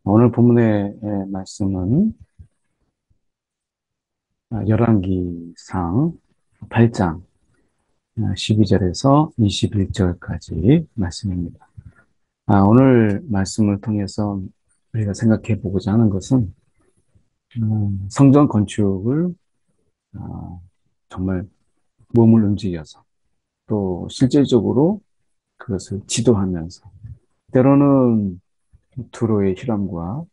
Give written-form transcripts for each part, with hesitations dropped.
오늘 본문의 말씀은 열왕기상 8장 12절에서 21절까지 말씀입니다. 오늘 말씀을 통해서 우리가 생각해 보고자 하는 것은 성전 건축을 정말 몸을 움직여서 또 실질적으로 그것을 지도하면서 때로는 두로의 히람과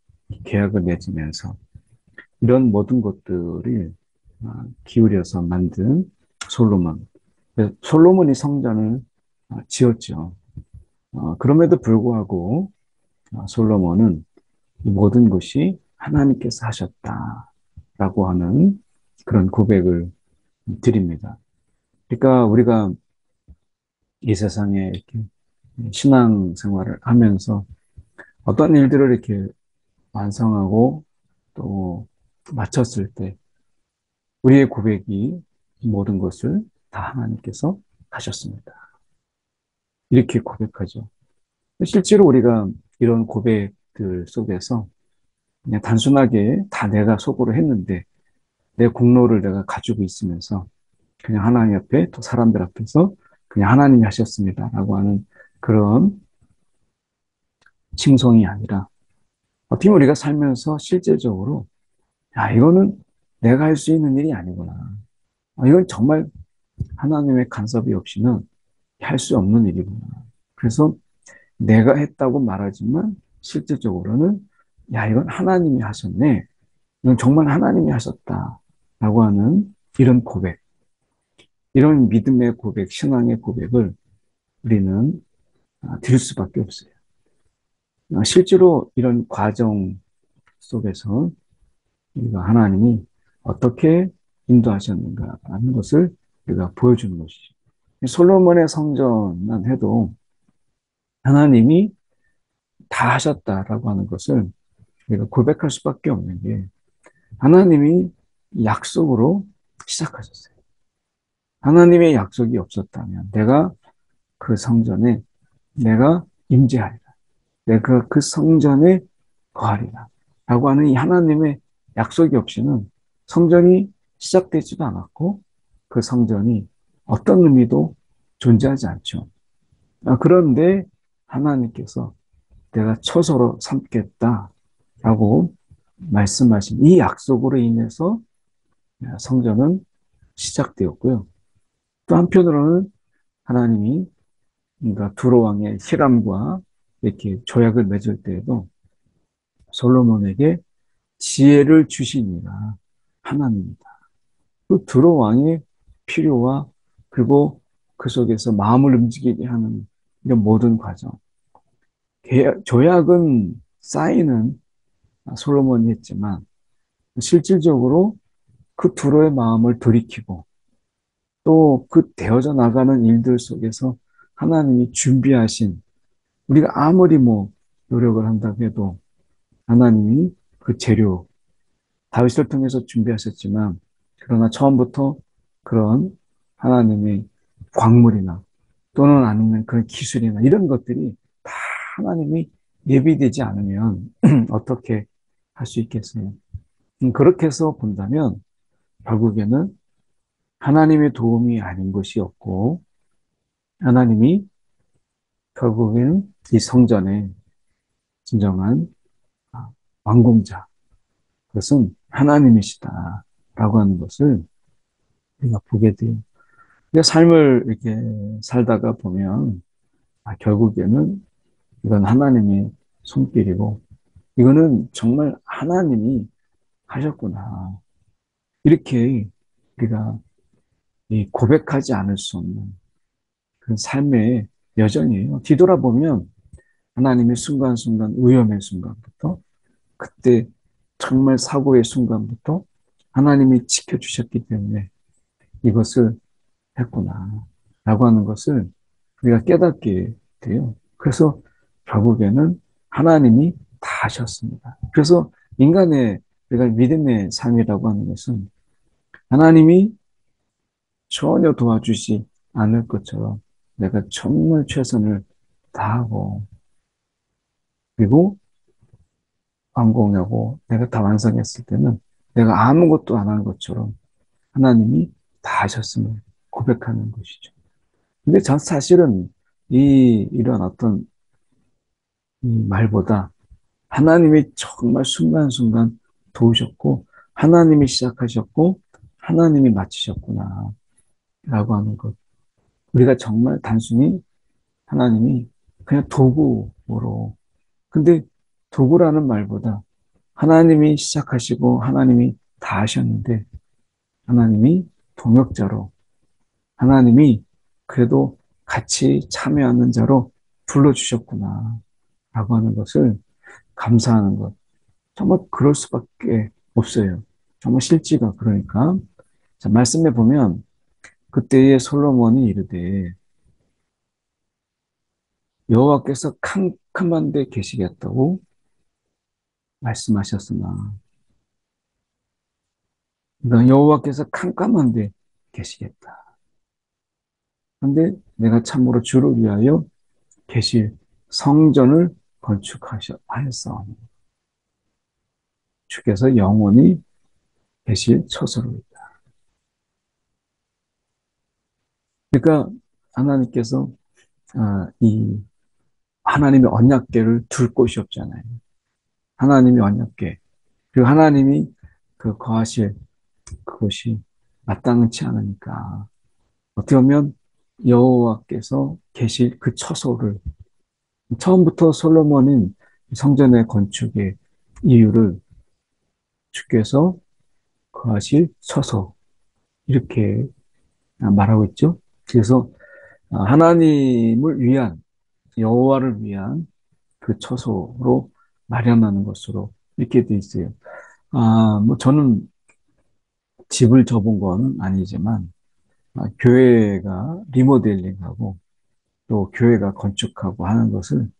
계약을 맺으면서 이런 모든 것들을 기울여서 만든 솔로몬. 솔로몬이 성전을 지었죠. 그럼에도 불구하고 솔로몬은 이 모든 것이 하나님께서 하셨다라고 하는 그런 고백을 드립니다. 그러니까 우리가 이 세상에 이렇게 신앙 생활을 하면서 어떤 일들을 이렇게 완성하고 또 마쳤을 때 우리의 고백이 모든 것을 다 하나님께서 하셨습니다. 이렇게 고백하죠. 실제로 우리가 이런 고백들 속에서 그냥 단순하게 다 내가 속으로 했는데 내 공로를 내가 가지고 있으면서 그냥 하나님 앞에 또 사람들 앞에서 그냥 하나님이 하셨습니다라고 하는 그런 칭송이 아니라 어떻게 보면 우리가 살면서 실제적으로 이거는 내가 할 수 있는 일이 아니구나. 이건 정말 하나님의 간섭이 없이는 할 수 없는 일이구나. 그래서 내가 했다고 말하지만 실질적으로는 이건 하나님이 하셨네. 이건 정말 하나님이 하셨다라고 하는 이런 고백, 이런 믿음의 고백, 신앙의 고백을 우리는 드릴 수밖에 없어요. 실제로 이런 과정 속에서 우리가 하나님이 어떻게 인도하셨는가 하는 것을 우리가 보여주는 것이죠. 솔로몬의 성전만 해도 하나님이 다 하셨다라고 하는 것을 우리가 고백할 수밖에 없는 게 하나님이 약속으로 시작하셨어요. 하나님의 약속이 없었다면 내가 그 성전에 내가 임재하리라. 내가 그 성전에 거하리라. 라고 하는 이 하나님의 약속이 없이는 성전이 시작되지도 않았고 그 성전이 어떤 의미도 존재하지 않죠. 그런데 하나님께서 내가 처소로 삼겠다라고 말씀하신 이 약속으로 인해서 성전은 시작되었고요. 또 한편으로는 하나님이 그러니까 두로 왕의 히람과 이렇게 조약을 맺을 때에도 솔로몬에게 지혜를 주시니라 하나님이다. 그 두로 왕의 필요와 그리고 그 속에서 마음을 움직이게 하는 이런 모든 과정. 조약은 사인은 솔로몬이 했지만 실질적으로 그 두로의 마음을 돌이키고 또 그 되어져 나가는 일들 속에서 하나님이 준비하신 우리가 아무리 뭐 노력을 한다고 해도 하나님이 그 재료 다윗을 통해서 준비하셨지만 그러나 처음부터 그런 하나님의 광물이나 또는 아니면 그런 기술이나 이런 것들이 다 하나님이 예비되지 않으면 어떻게 할 수 있겠어요? 그렇게 해서 본다면 결국에는 하나님의 도움이 아닌 것이 없고 하나님이 결국에는 이 성전의 진정한 완공자, 그것은 하나님이시다라고 하는 것을 우리가 보게 돼요. 우리가 삶을 이렇게 살다가 보면 결국에는 이건 하나님의 손길이고 이거는 정말 하나님이 하셨구나. 이렇게 우리가 이 고백하지 않을 수 없는 그 삶의 여정이에요. 뒤돌아보면 하나님의 순간순간 위험의 순간부터 그때 정말 사고의 순간부터 하나님이 지켜주셨기 때문에 이것을 했구나 라고 하는 것을 우리가 깨닫게 돼요. 그래서 결국에는 하나님이 다 하셨습니다. 그래서 인간의 우리가 믿음의 삶이라고 하는 것은 하나님이 전혀 도와주지 않을 것처럼 내가 정말 최선을 다하고 그리고 완공하고 내가 다 완성했을 때는 내가 아무것도 안 한 것처럼 하나님이 다 하셨음을 고백하는 것이죠. 근데 저 사실은 이런 어떤 이 말보다 하나님이 정말 순간순간 도우셨고, 하나님이 시작하셨고, 하나님이 마치셨구나, 라고 하는 것. 우리가 정말 단순히 하나님이 그냥 도구로, 근데 도구라는 말보다 하나님이 시작하시고, 하나님이 다 하셨는데, 하나님이 동역자로, 하나님이 그래도 같이 참여하는 자로 불러주셨구나, 라고 하는 것을 감사하는 것. 정말 그럴 수밖에 없어요. 정말 실지가 그러니까. 자, 말씀해 보면 그때의 솔로몬이 이르되 여호와께서 캄캄한 데 계시겠다고 말씀하셨으나 그러니까 여호와께서 캄캄한 데 계시겠다. 그런데 내가 참으로 주를 위하여 계실 성전을 건축하였사오니 주께서 영원히 계실 처소로이다. 그러니까 하나님께서 이 하나님의 언약궤를 둘 곳이 없잖아요. 하나님의 언약궤. 그리고 하나님이 그 거하실 그곳이 마땅치 않으니까 어떻게 보면 여호와께서 계실 그 처소를 처음부터 솔로몬은 성전의 건축의 이유를 주께서 거하실 처소 이렇게 말하고 있죠. 그래서 하나님을 위한 여호와를 위한 그 처소로 마련하는 것으로 이렇게 돼 있어요. 뭐 저는 집을 접은 건 아니지만 교회가 리모델링하고 또 교회가 건축하고 하는 것을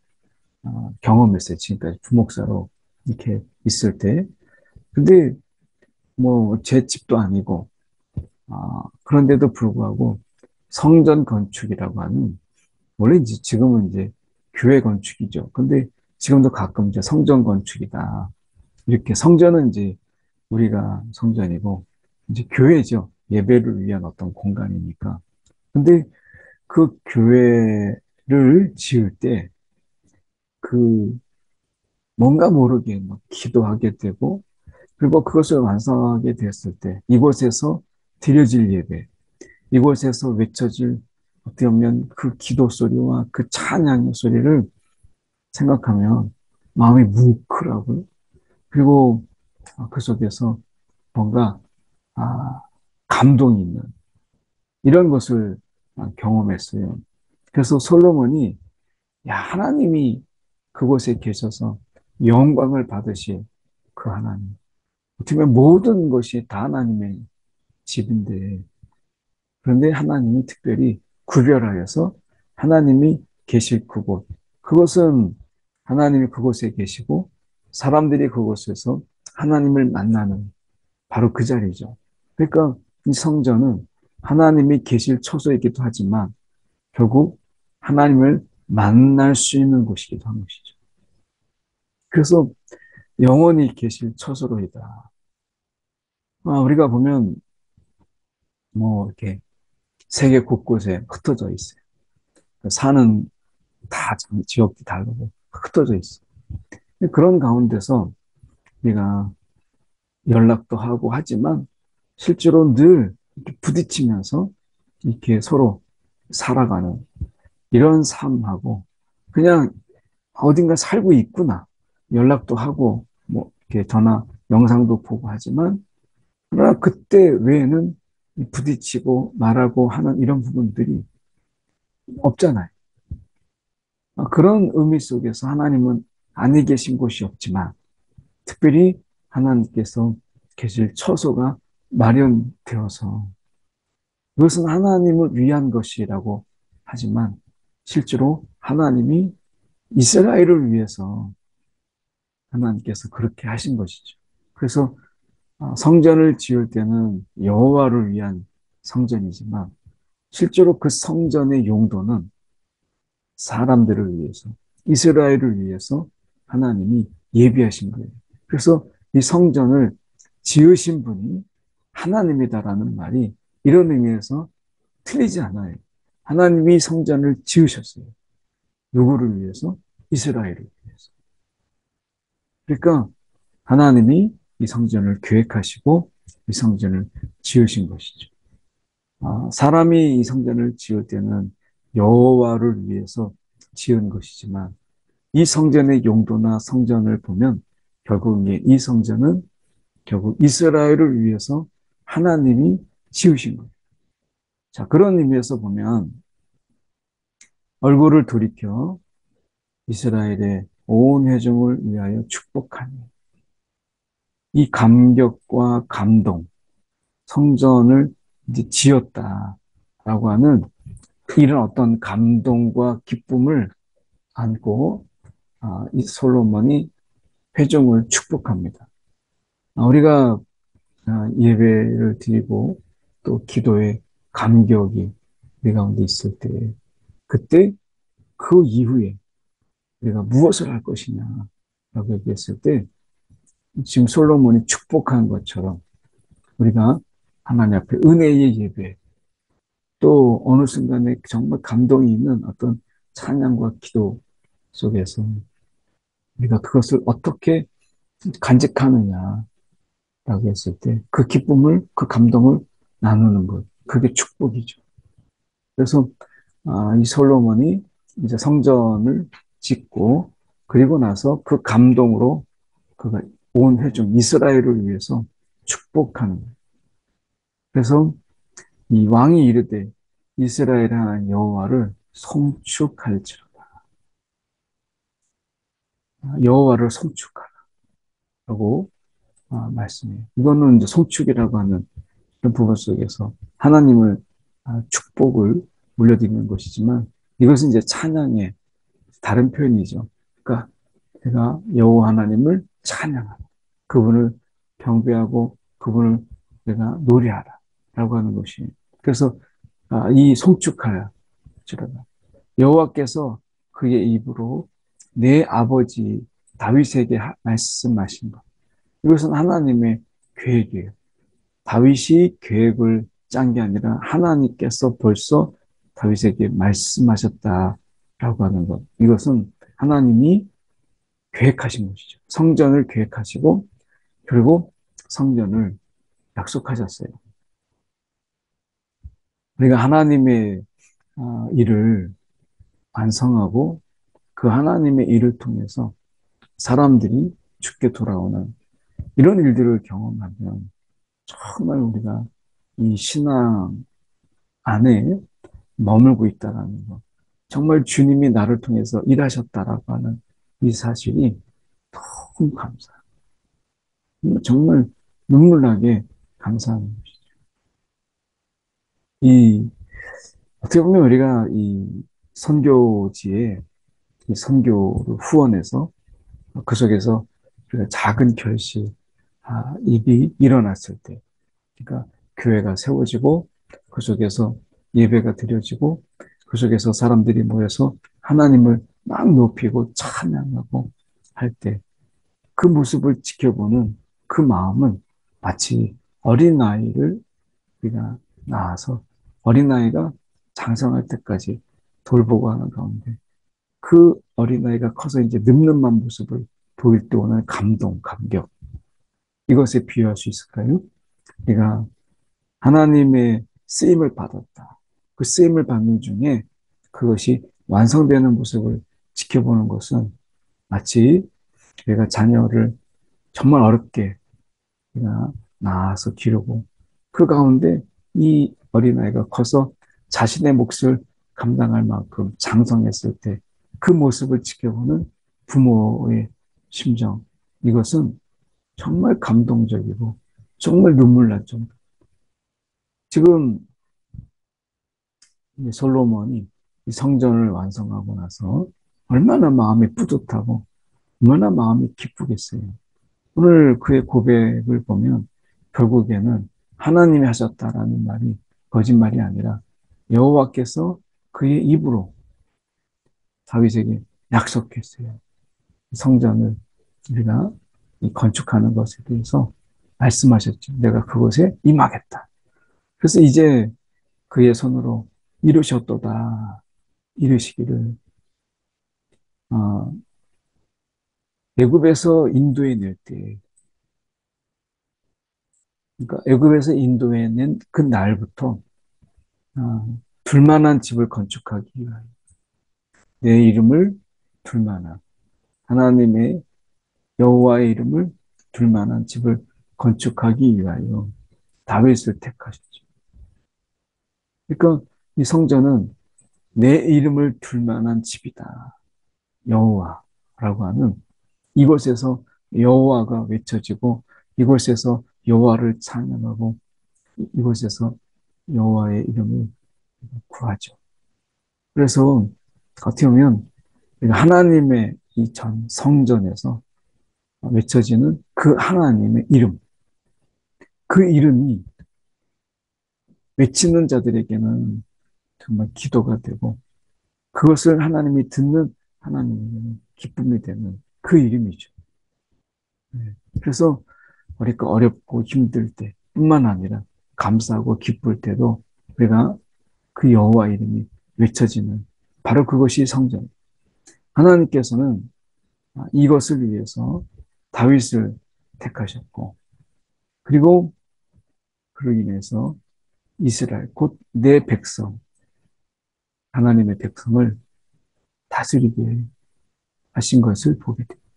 경험했어요. 지금까지 부목사로 이렇게 있을 때. 근데 뭐 제 집도 아니고 그런데도 불구하고 성전 건축이라고 하는 원래 이제 지금은 이제 교회 건축이죠. 근데 지금도 가끔 이제 성전 건축이다. 이렇게 성전은 이제 우리가 성전이고 이제 교회죠. 예배를 위한 어떤 공간이니까. 근데 그 교회를 지을 때 그 뭔가 모르게 막 기도하게 되고 그리고 그것을 완성하게 됐을 때 이곳에서 드려질 예배, 이곳에서 외쳐질 어떻게 보면 그 기도 소리와 그 찬양의 소리를 생각하면 마음이 뭉클하고 그리고 그 속에서 뭔가 아, 감동이 있는 이런 것을 경험했어요. 그래서 솔로몬이 야, 하나님이 그곳에 계셔서 영광을 받으실 그 하나님. 어떻게 보면 모든 것이 다 하나님의 집인데, 그런데 하나님이 특별히 구별하여서 하나님이 계실 그곳. 그것은 하나님이 그곳에 계시고, 사람들이 그곳에서 하나님을 만나는 바로 그 자리죠. 그러니까 이 성전은 하나님이 계실 처소이기도 하지만, 결국 하나님을 만날 수 있는 곳이기도 한 것이죠. 그래서 영원히 계실 처소로이다. 우리가 보면 뭐 이렇게 세계 곳곳에 흩어져 있어요. 사는 다 지역이 다르고 흩어져 있어요. 그런 가운데서 우리가 연락도 하고 하지만 실제로 늘 이렇게 부딪히면서 이렇게 서로 살아가는 이런 삶하고 그냥 어딘가 살고 있구나. 연락도 하고 뭐 이렇게 전화 영상도 보고 하지만 그러나 그때 외에는 부딪히고 말하고 하는 이런 부분들이 없잖아요. 그런 의미 속에서 하나님은 안에 계신 곳이 없지만 특별히 하나님께서 계실 처소가 마련되어서 그것은 하나님을 위한 것이라고 하지만 실제로 하나님이 이스라엘을 위해서 하나님께서 그렇게 하신 것이죠. 그래서 성전을 지을 때는 여호와를 위한 성전이지만 실제로 그 성전의 용도는 사람들을 위해서, 이스라엘을 위해서 하나님이 예비하신 거예요. 그래서 이 성전을 지으신 분이 하나님이다라는 말이 이런 의미에서 틀리지 않아요. 하나님이 성전을 지으셨어요. 누구를 위해서? 이스라엘을 위해서. 그러니까 하나님이 이 성전을 계획하시고 이 성전을 지으신 것이죠. 사람이 이 성전을 지을 때는 여호와를 위해서 지은 것이지만 이 성전의 용도나 성전을 보면 결국 이 성전은 결국 이스라엘을 위해서 하나님이 지으신 거예요. 자, 그런 의미에서 보면 얼굴을 돌이켜 이스라엘의 온 회중을 위하여 축복하니 이 감격과 감동, 성전을 이제 지었다라고 하는 이런 어떤 감동과 기쁨을 안고 이 솔로몬이 회중을 축복합니다. 우리가 예배를 드리고 또 기도의 감격이 우리 가운데 있을 때 그때 그 이후에 우리가 무엇을 할 것이냐라고 얘기했을 때 지금 솔로몬이 축복한 것처럼 우리가 하나님 앞에 은혜의 예배 또 어느 순간에 정말 감동이 있는 어떤 찬양과 기도 속에서 우리가 그것을 어떻게 간직하느냐라고 했을 때 그 기쁨을 그 감동을 나누는 것 그게 축복이죠. 그래서 이 솔로몬이 이제 성전을 짓고 그리고 나서 그 감동으로 그가 온 회중 이스라엘을 위해서 축복하는 거예요. 그래서 이 왕이 이르되 이스라엘 하나님 여호와를 송축할지로다. 여호와를 송축하라고 말씀해요. 이거는 이제 송축이라고 하는 그런 부분 속에서 하나님을 축복을 물려드리는 것이지만 이것은 이제 찬양의 다른 표현이죠. 그러니까 내가 여호와 하나님을 찬양하라. 그분을 경배하고 그분을 내가 노래하라라고 하는 것이. 그래서 이 송축하라. 여호와께서 그의 입으로 내 아버지 다윗에게 말씀하신 것. 이것은 하나님의 계획이에요. 다윗이 계획을 짠 게 아니라 하나님께서 벌써 다윗에게 말씀하셨다라고 하는 것. 이것은 하나님이 계획하신 것이죠. 성전을 계획하시고 그리고 성전을 약속하셨어요. 우리가 하나님의 일을 완성하고 그 하나님의 일을 통해서 사람들이 죽게 돌아오는 이런 일들을 경험하면 정말 우리가 이 신앙 안에 머물고 있다는 것. 정말 주님이 나를 통해서 일하셨다라고 하는 이 사실이 너무 감사해요. 정말 눈물 나게 감사한 것이죠. 어떻게 보면 우리가 이 선교지에 이 선교를 후원해서 그 속에서 우리가 작은 결실, 일이 일어났을 때, 그러니까 교회가 세워지고 그 속에서 예배가 드려지고 그 속에서 사람들이 모여서 하나님을 막 높이고 찬양하고 할 때 그 모습을 지켜보는 그 마음은 마치 어린아이를 우리가 낳아서 어린아이가 장성할 때까지 돌보고 하는 가운데 그 어린아이가 커서 이제 늠름한 모습을 보일 때 오는 감동, 감격 이것에 비유할 수 있을까요? 우리가 하나님의 쓰임을 받았다. 그 쓰임을 받는 중에 그것이 완성되는 모습을 지켜보는 것은 마치 우리가 자녀를 정말 어렵게 우리가 낳아서 기르고 그 가운데 이 어린아이가 커서 자신의 몫을 감당할 만큼 장성했을 때 그 모습을 지켜보는 부모의 심정 이것은 정말 감동적이고 정말 눈물 날 정도. 지금 솔로몬이 이 성전을 완성하고 나서 얼마나 마음이 뿌듯하고 얼마나 마음이 기쁘겠어요. 오늘 그의 고백을 보면 결국에는 하나님이 하셨다라는 말이 거짓말이 아니라 여호와께서 그의 입으로 다윗에게 약속했어요. 성전을 우리가 이 건축하는 것에 대해서 말씀하셨죠. 내가 그곳에 임하겠다. 그래서 이제 그의 손으로 이루셨도다. 이루시기를 어, 애굽에서 인도해 낼 때, 그러니까 애굽에서 인도해 낸 그 날부터 둘만한 집을 건축하기 위하여 내 이름을 둘만한 하나님의 여호와의 이름을 둘만한 집을 건축하기 위하여 다윗을 택하셨죠. 그러니까 이 성전은 내 이름을 둘만한 집이다. 여호와라고 하는 이곳에서 여호와가 외쳐지고 이곳에서 여호와를 찬양하고 이곳에서 여호와의 이름을 구하죠. 그래서 어떻게 보면 하나님의 이 전 성전에서 외쳐지는 그 하나님의 이름, 그 이름이 외치는 자들에게는 정말 기도가 되고 그것을 하나님이 듣는 하나님의 기쁨이 되는 그 이름이죠. 그래서 우리가 어렵고 힘들 때 뿐만 아니라 감사하고 기쁠 때도 우리가 그 여호와 이름이 외쳐지는 바로 그것이 성전. 하나님께서는 이것을 위해서 다윗을 택하셨고 그리고 그로 인해서 이스라엘 곧 내 백성 하나님의 백성을 다스리게 하신 것을 보게 됩니다.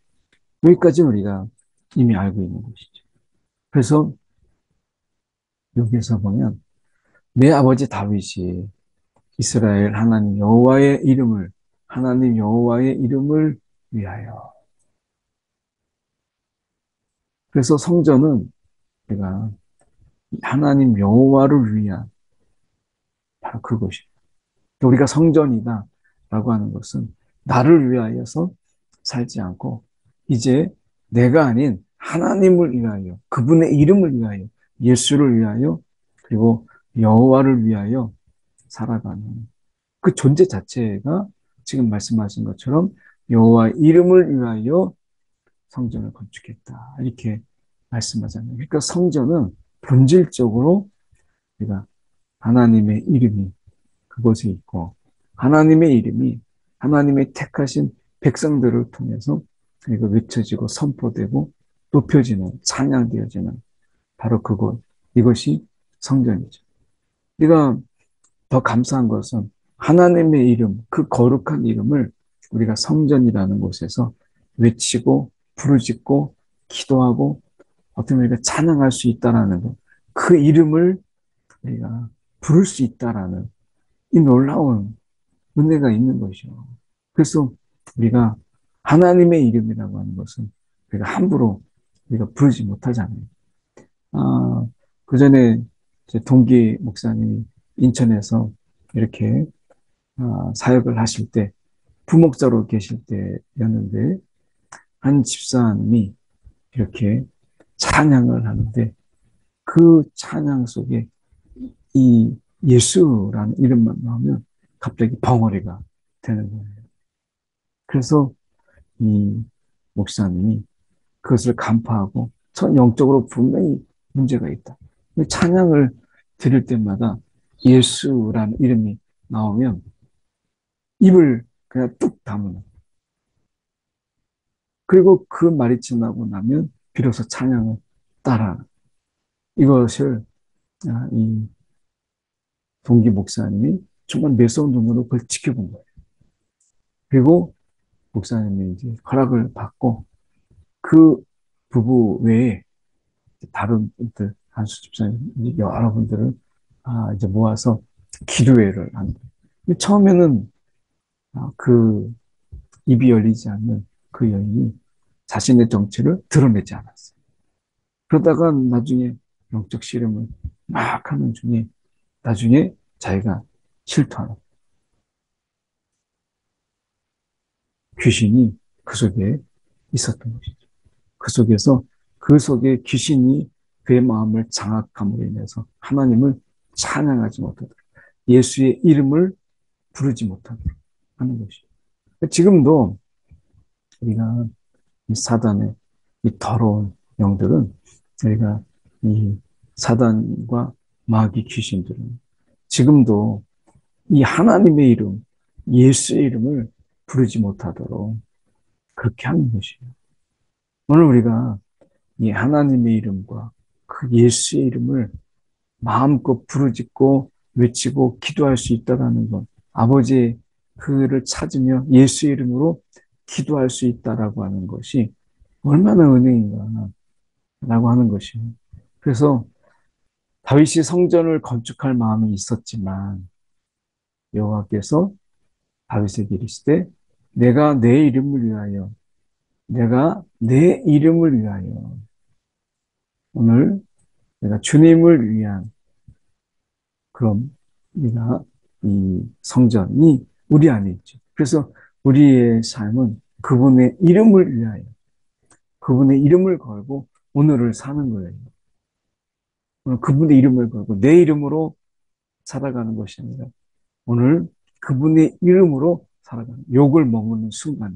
여기까지는 우리가 이미 알고 있는 것이죠. 그래서 여기서 보면 내 아버지 다윗이 이스라엘 하나님 여호와의 이름을 하나님 여호와의 이름을 위하여 그래서 성전은 우리가 하나님 여호와를 위한 바로 그것이 우리가 성전이다 라고 하는 것은 나를 위하여서 살지 않고 이제 내가 아닌 하나님을 위하여 그분의 이름을 위하여 예수를 위하여 그리고 여호와를 위하여 살아가는 그 존재 자체가 지금 말씀하신 것처럼 여호와 이름을 위하여 성전을 건축했다 이렇게 말씀하잖아요. 그러니까 성전은 본질적으로 우리가 하나님의 이름이 그곳에 있고 하나님의 이름이 하나님의 택하신 백성들을 통해서 이거 외쳐지고 선포되고 높여지는 찬양되어지는 바로 그곳 이것이 성전이죠. 우리가 더 감사한 것은 하나님의 이름 그 거룩한 이름을 우리가 성전이라는 곳에서 외치고 부르짖고 기도하고 어떻게 우리가 찬양할 수 있다라는 것, 그 이름을 우리가 부를 수 있다라는 이 놀라운 은혜가 있는 것이죠. 그래서 우리가 하나님의 이름이라고 하는 것은 우리가 함부로 우리가 부르지 못하잖아요. 그 전에 제 동기 목사님이 인천에서 이렇게 사역을 하실 때 부목자로 계실 때였는데 한 집사님이 이렇게 찬양을 하는데 그 찬양 속에 이 예수라는 이름만 나오면 갑자기 벙어리가 되는 거예요. 그래서 이 목사님이 그것을 간파하고 전 영적으로 분명히 문제가 있다. 찬양을 들을 때마다 예수라는 이름이 나오면 입을 그냥 뚝 다무는. 그리고 그 말이 지나고 나면 비로소 찬양을 따라 이것을 이 동기 목사님이 정말 매서운 눈으로 그걸 지켜본 거예요. 그리고 목사님이 이제 허락을 받고 그 부부 외에 다른 분들, 한수 집사님, 여러분들을 이제 모아서 기도회를 한다. 처음에는 그 입이 열리지 않는 그 여인이 자신의 정체를 드러내지 않았어요. 그러다가 나중에 영적 씨름을 막 하는 중에 나중에 자기가 실토하는 귀신이 그 속에 있었던 것이죠. 그 속에 귀신이 그의 마음을 장악함으로 인해서 하나님을 찬양하지 못하도록 예수의 이름을 부르지 못하도록 하는 것이죠. 지금도 우리가 이 사단의 이 더러운 영들은 우리가 이 사단과 마귀 귀신들은 지금도 이 하나님의 이름, 예수의 이름을 부르지 못하도록 그렇게 하는 것이에요. 오늘 우리가 이 하나님의 이름과 그 예수의 이름을 마음껏 부르짖고 외치고 기도할 수 있다라는 것, 아버지의 그를 찾으며 예수의 이름으로 기도할 수 있다라고 하는 것이 얼마나 은혜인가라고 하는 것이에요. 그래서 다윗이 성전을 건축할 마음이 있었지만 여호와께서 다윗에게 이르시되 내가 내 이름을 위하여 내가 내 이름을 위하여 오늘 내가 주님을 위한 그럼 우리가 이 성전이 우리 안에 있죠. 그래서 우리의 삶은 그분의 이름을 위하여 그분의 이름을 걸고 오늘을 사는 거예요. 오늘 그분의 이름을 걸고 내 이름으로 살아가는 것이 아니라 오늘 그분의 이름으로 살아가는 욕을 먹는 순간에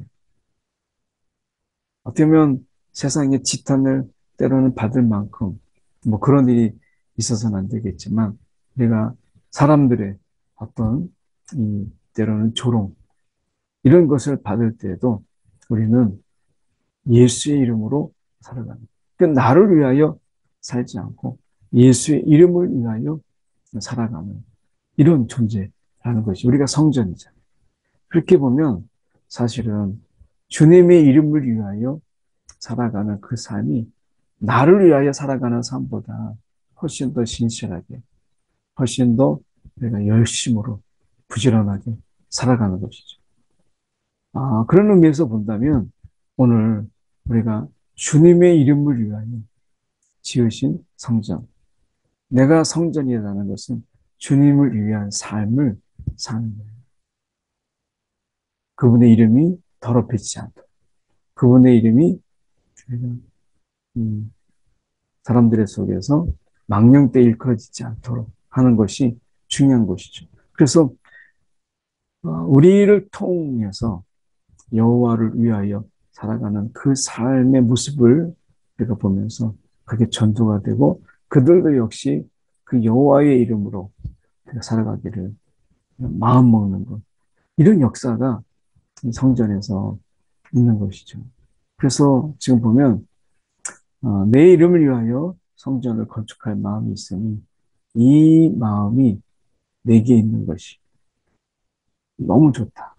어떻게 보면 세상의 지탄을 때로는 받을 만큼 뭐 그런 일이 있어서는 안 되겠지만 우리가 사람들의 어떤 때로는 조롱 이런 것을 받을 때에도 우리는 예수의 이름으로 살아가는 그러니까 나를 위하여 살지 않고 예수의 이름을 위하여 살아가는 이런 존재라는 것이 우리가 성전이잖아요. 그렇게 보면 사실은 주님의 이름을 위하여 살아가는 그 삶이 나를 위하여 살아가는 삶보다 훨씬 더 신실하게, 훨씬 더 내가 열심으로 부지런하게 살아가는 것이죠. 그런 의미에서 본다면 오늘 우리가 주님의 이름을 위하여 지으신 성전, 내가 성전이라는 것은 주님을 위한 삶을 사는 거예요. 그분의 이름이 더럽히지 않도록, 그분의 이름이 사람들의 속에서 망령되이 일컬어지지 않도록 하는 것이 중요한 것이죠. 그래서 우리를 통해서 여호와를 위하여 살아가는 그 삶의 모습을 우리가 보면서 그게 전도가 되고 그들도 역시 그 여호와의 이름으로 살아가기를 마음 먹는 것 이런 역사가 성전에서 있는 것이죠. 그래서 지금 보면 내 이름을 위하여 성전을 건축할 마음이 있으니 이 마음이 내게 있는 것이 너무 좋다.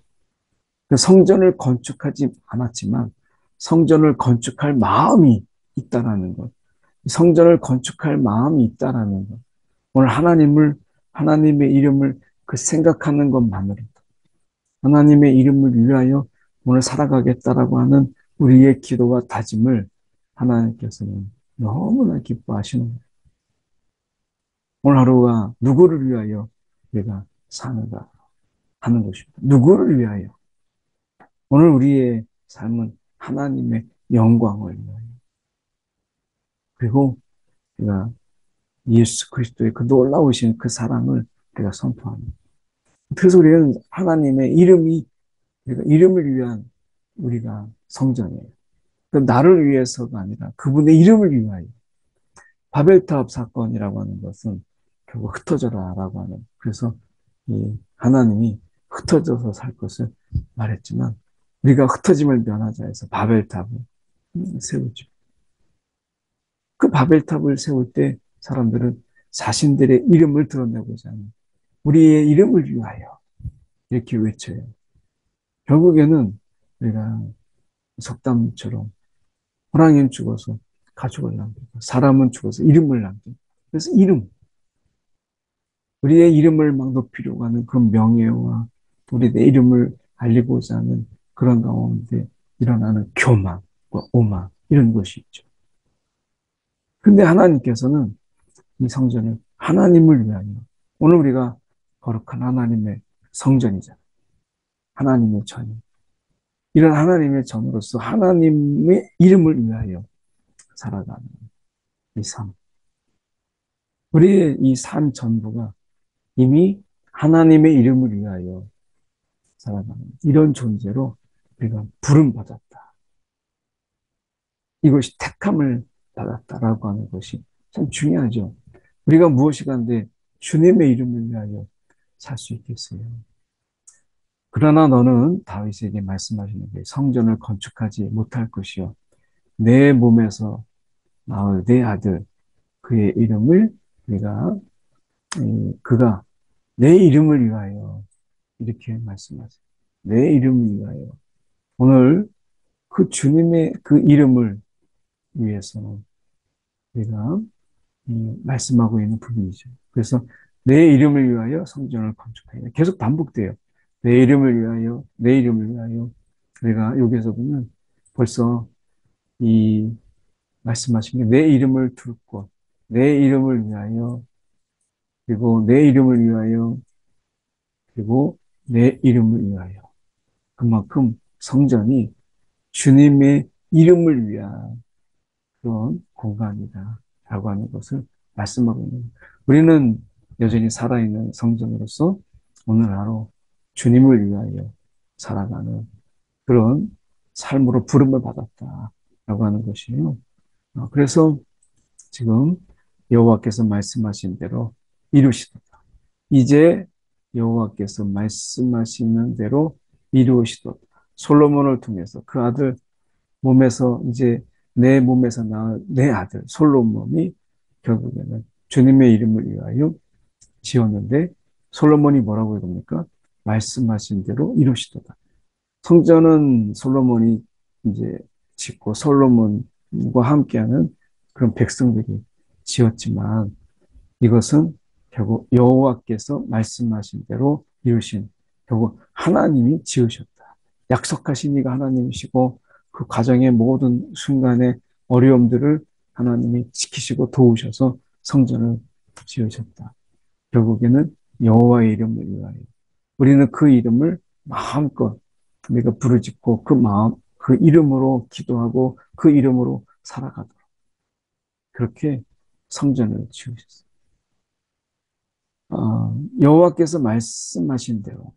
성전을 건축하지 않았지만 성전을 건축할 마음이 있다라는 것. 성전을 건축할 마음이 있다라는 것. 오늘 하나님의 이름을 그 생각하는 것만으로도 하나님의 이름을 위하여 오늘 살아가겠다라고 하는 우리의 기도와 다짐을 하나님께서는 너무나 기뻐하시는 거예요. 오늘 하루가 누구를 위하여 우리가 사는가 하는 것입니다. 누구를 위하여? 오늘 우리의 삶은 하나님의 영광을 위하여. 그리고 우리가 예수 그리스도의 그 놀라우신 그 사랑을 우리가 선포합니다. 그래서 우리는 하나님의 우리가 이름을 위한 우리가 성전이에요. 그 나를 위해서가 아니라 그분의 이름을 위하여. 바벨탑 사건이라고 하는 것은 결국 흩어져라라고 하는 그래서 이 하나님이 흩어져서 살 것을 말했지만 우리가 흩어짐을 면하자 해서 바벨탑을 세우죠. 그 바벨탑을 세울 때 사람들은 자신들의 이름을 드러내고자 하는 우리의 이름을 위하여 이렇게 외쳐요. 결국에는 우리가 속담처럼 호랑이는 죽어서 가죽을 남기고 사람은 죽어서 이름을 남기고 그래서 우리의 이름을 막 높이려고 하는 그 명예와 우리의 이름을 알리고자 하는 그런 가운데 일어나는 교만과 오만 이런 것이 있죠. 근데 하나님께서는 이 성전을 하나님을 위하여 오늘 우리가 거룩한 하나님의 성전이잖아요. 하나님의 전 이런 하나님의 전으로서 하나님의 이름을 위하여 살아가는 이 삶. 우리의 이 삶 전부가 이미 하나님의 이름을 위하여 살아가는 이런 존재로 우리가 부름받았다. 이것이 택함을 받았다라고 하는 것이 참 중요하죠. 우리가 무엇이 간데 주님의 이름을 위하여 살 수 있겠어요. 그러나 너는 다윗에게 말씀하시는 게 성전을 건축하지 못할 것이요. 내 몸에서 나올 내 아들 그의 이름을 네가 그가 내 이름을 위하여 이렇게 말씀하세요. 내 이름을 위하여. 오늘 그 주님의 그 이름을 위해서 우리가 말씀하고 있는 부분이죠. 그래서 내 이름을 위하여 성전을 건축하여 계속 반복돼요. 내 이름을 위하여, 내 이름을 위하여. 우리가 여기서 보면 벌써 이 말씀하신 게 내 이름을 둘 곳, 내 이름을 위하여, 그리고 내 이름을 위하여, 그리고 내 이름을 위하여. 그만큼 성전이 주님의 이름을 위한 그런 공간이다. 라고 하는 것을 말씀하고 있는 거예요. 우리는 여전히 살아있는 성전으로서 오늘 하루 주님을 위하여 살아가는 그런 삶으로 부름을 받았다. 라고 하는 것이에요. 그래서 지금 여호와께서 말씀하신 대로 이루시도다. 이제 여호와께서 말씀하시는 대로 이루시도다. 솔로몬을 통해서 그 아들 몸에서 이제 내 몸에서 낳은 내 아들 솔로몬이 결국에는 주님의 이름을 위하여 지었는데 솔로몬이 뭐라고 해봅니까? 말씀하신 대로 이루시도다. 성전은 솔로몬이 이제 짓고 솔로몬과 함께하는 그런 백성들이 지었지만 이것은 결국 여호와께서 말씀하신 대로 이루신 결국 하나님이 지으셨다. 약속하신 이가 하나님이시고 그 과정의 모든 순간의 어려움들을 하나님이 지키시고 도우셔서 성전을 지으셨다. 결국에는 여호와의 이름을 위하여 우리는 그 이름을 마음껏 우리가 부르짖고 그 마음 그 이름으로 기도하고 그 이름으로 살아가도록 그렇게 성전을 지으셨어요. 여호와께서 말씀하신 대로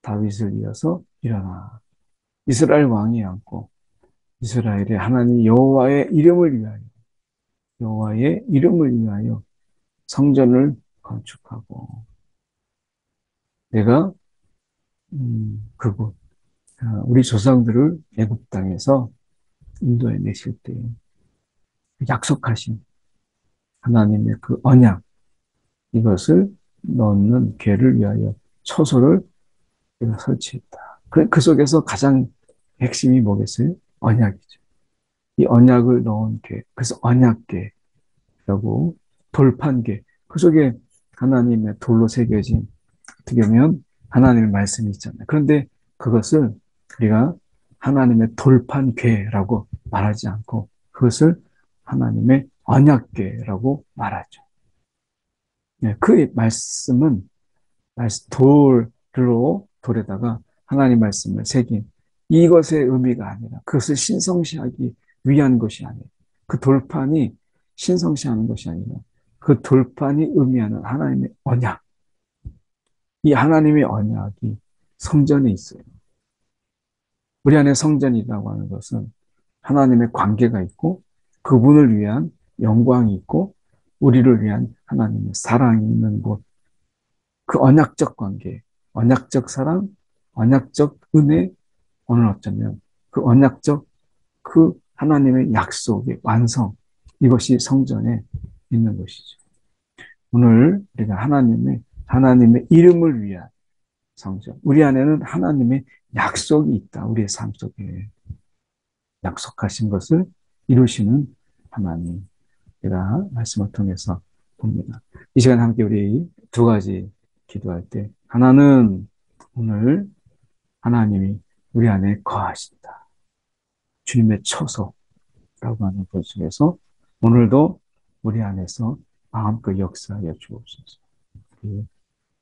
다윗을 이어서 일어나 이스라엘 왕이 앉고 이스라엘의 하나님 여호와의 이름을 위하여 여호와의 이름을 위하여 성전을 건축하고 내가 그곳 우리 조상들을 애굽 땅에서 인도해 내실 때 약속하신 하나님의 그 언약 이것을 넣는 궤를 위하여 초소를 내가 설치했다. 그 속에서 가장 핵심이 뭐겠어요? 언약이죠. 이 언약을 넣은 궤. 그래서 언약궤라고 돌판궤. 그 속에 하나님의 돌로 새겨진 어떻게 보면 하나님의 말씀이 있잖아요. 그런데 그것을 우리가 하나님의 돌판궤라고 말하지 않고 그것을 하나님의 언약궤라고 말하죠. 그 말씀은 돌에다가 하나님 말씀을 새긴 이것의 의미가 아니라 그것을 신성시하기 위한 것이 아니에요. 그 돌판이 신성시하는 것이 아니라 그 돌판이 의미하는 하나님의 언약. 이 하나님의 언약이 성전에 있어요. 우리 안에 성전이라고 하는 것은 하나님의 관계가 있고 그분을 위한 영광이 있고 우리를 위한 하나님의 사랑이 있는 곳. 그 언약적 관계, 언약적 사랑, 언약적 은혜, 오늘 어쩌면 그 언약적 그 하나님의 약속의 완성, 이것이 성전에 있는 것이죠. 오늘 우리가 하나님의 이름을 위한 성전, 우리 안에는 하나님의 약속이 있다. 우리의 삶 속에 약속하신 것을 이루시는 하나님. 제가 말씀을 통해서 봅니다. 이 시간 함께 우리 두 가지 기도할 때 하나는 오늘 하나님이 우리 안에 거하신다. 주님의 처소라고 하는 것 중에서 오늘도 우리 안에서 마음껏 역사하여 주옵소서.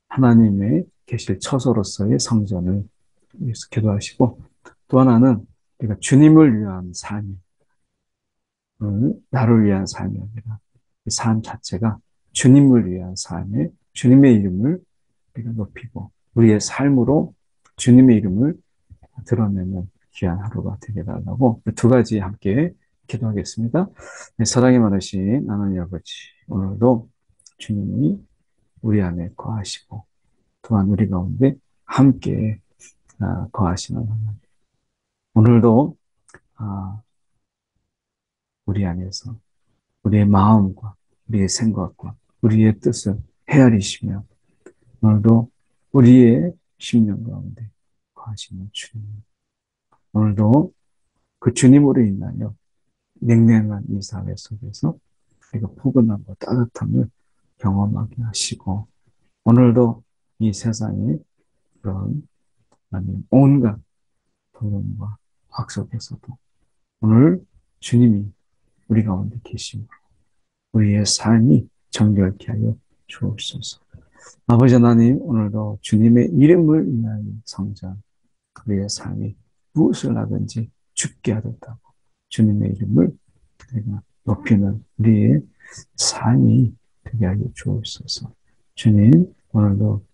하나님의 계실 처소로서의 성전을 위해서 기도하시고 또 하나는 우리가 주님을 위한 삶이 나를 위한 삶이 아니라 이 삶 자체가 주님을 위한 삶에 주님의 이름을 우리가 높이고 우리의 삶으로 주님의 이름을 드러내는 귀한 하루가 되게 달라고 두 가지 함께 기도하겠습니다. 네, 사랑이 많으신 하나님 아버지, 오늘도 주님이 우리 안에 거하시고 또한 우리 가운데 함께 거하시는 하나님. 오늘도 우리 안에서 우리의 마음과 우리의 생각과 우리의 뜻을 헤아리시며 오늘도 우리의 심령 가운데 거하시는 주님. 오늘도 그 주님으로 인하여 냉랭한 이 사회 속에서 우리가 포근함과 따뜻함을 경험하게 하시고 오늘도 이 세상에 그런 온갖 도전과 악 속에서도 오늘 주님이 우리 가운데 계시고 우리의 삶이 정결케 하여 주옵소서. 아버지 하나님, 오늘도 주님의 이름을 위하여 성장, 우리의 삶이 무엇을 하든지 죽게 하겠다고 주님의 이름을 우리가 높이는 우리의 삶이 되게 하여 주옵소서. 주님, 오늘도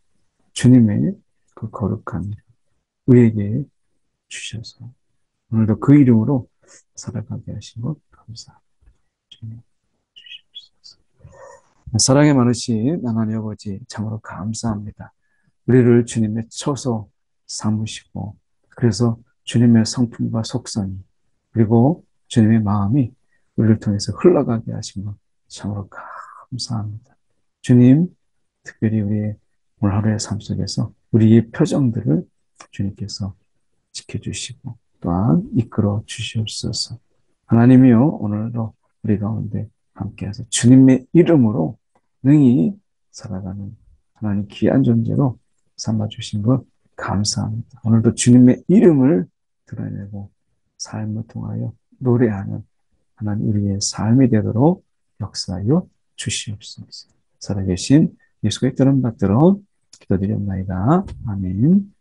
주님의 그 거룩한 우리에게 주셔서 오늘도 그 이름으로 살아가게 하신 것 감사합니다. 주님 주시옵소서. 사랑이 많으신 하나님 아버지 참으로 감사합니다. 우리를 주님의 처소 삼으시고 그래서 주님의 성품과 속성이 그리고 주님의 마음이 우리를 통해서 흘러가게 하신 것 참으로 감사합니다. 주님 특별히 우리의 오늘 하루의 삶 속에서 우리의 표정들을 주님께서 지켜주시고 또한 이끌어 주시옵소서. 하나님이요 오늘도 우리 가운데 함께해서 주님의 이름으로 능히 살아가는 하나님 귀한 존재로 삼아주신 것 감사합니다. 오늘도 주님의 이름을 드러내고 삶을 통하여 노래하는 하나님 우리의 삶이 되도록 역사하여 주시옵소서. 살아계신 예수의 이름 받들어 기도드렸나이다. 아멘.